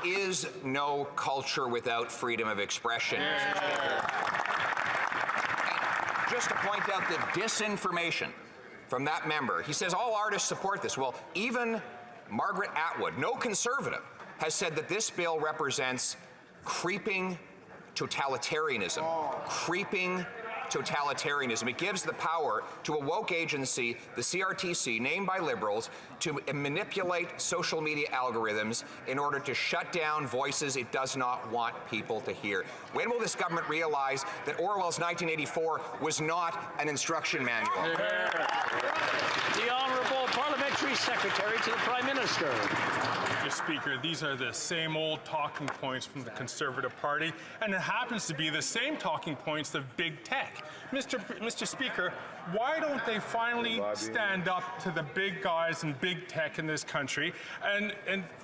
Is no culture without freedom of expression. Just to point out the disinformation from that member. He says all artists support this. Well, even Margaret Atwood, no conservative, has said that this bill represents creeping totalitarianism. Creeping totalitarianism. It gives the power to a woke agency, the CRTC, named by Liberals, to manipulate social media algorithms in order to shut down voices it does not want people to hear. When will this government realize that Orwell's 1984 was not an instruction manual? The Honourable Parliamentary Secretary to the Prime Minister. Mr. Speaker, these are the same old talking points from the Conservative Party, and it happens to be the same talking points of big tech. Mr. Speaker, why don't they finally stand up to the big guys and big tech in this country and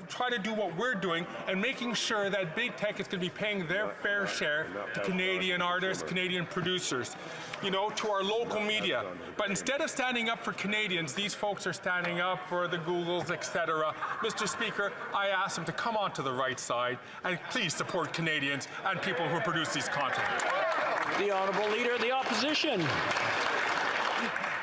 try to do what we're doing and making sure that big tech is going to be paying their fair share to Canadian artists, Canadian producers, you know, to our local media. But instead of standing up for Canadians, these folks are standing up for the Googles, etc. Mr. Speaker, I ask them to come onto the right side and please support Canadians and people who produce these content. The Honourable Leader of the Opposition.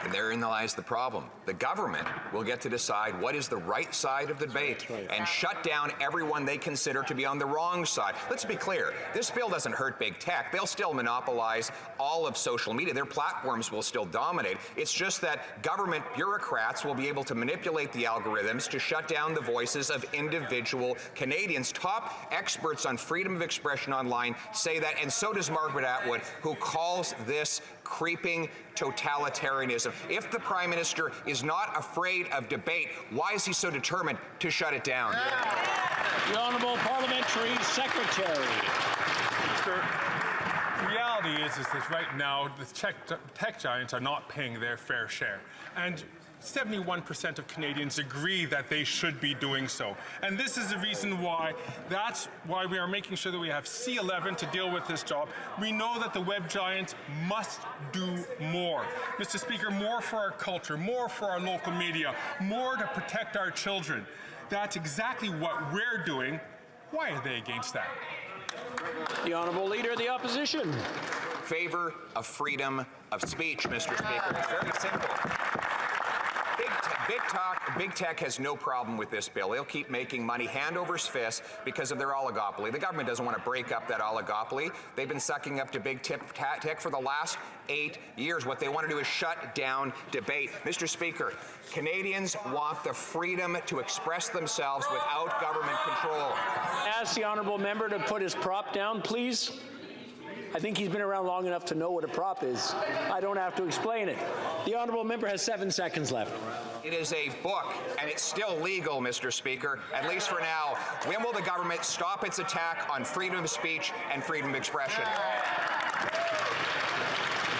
And therein lies the problem. The government will get to decide what is the right side of the debate and shut down everyone they consider to be on the wrong side. Let's be clear, this bill doesn't hurt big tech. They'll still monopolize all of social media. Their platforms will still dominate. It's just that government bureaucrats will be able to manipulate the algorithms to shut down the voices of individual Canadians. Top experts on freedom of expression online say that, and so does Margaret Atwood, who calls this creeping totalitarianism. If the Prime Minister is not afraid of debate, why is he so determined to shut it down? The Honourable Parliamentary Secretary. The reality is that right now the tech giants are not paying their fair share. And 71% of Canadians agree that they should be doing so. And this is the reason why, that's why we are making sure that we have C-11 to deal with this job. We know that the web giants must do more. Mr. Speaker, more for our culture, more for our local media, more to protect our children. That's exactly what we're doing. Why are they against that? The Honourable Leader of the Opposition. Favor of freedom of speech, Mr. Speaker. It's very simple. Big tech has no problem with this bill. They'll keep making money hand over fist because of their oligopoly. The government doesn't want to break up that oligopoly. They've been sucking up to big tech for the last 8 years. What they want to do is shut down debate. Mr. Speaker, Canadians want the freedom to express themselves without government control. Ask the Honourable Member to put his prop down, please. I think he's been around long enough to know what a prop is. I don't have to explain it. The Honourable Member has 7 seconds left. It is a book, and it's still legal, Mr. Speaker, at least for now. When will the government stop its attack on freedom of speech and freedom of expression?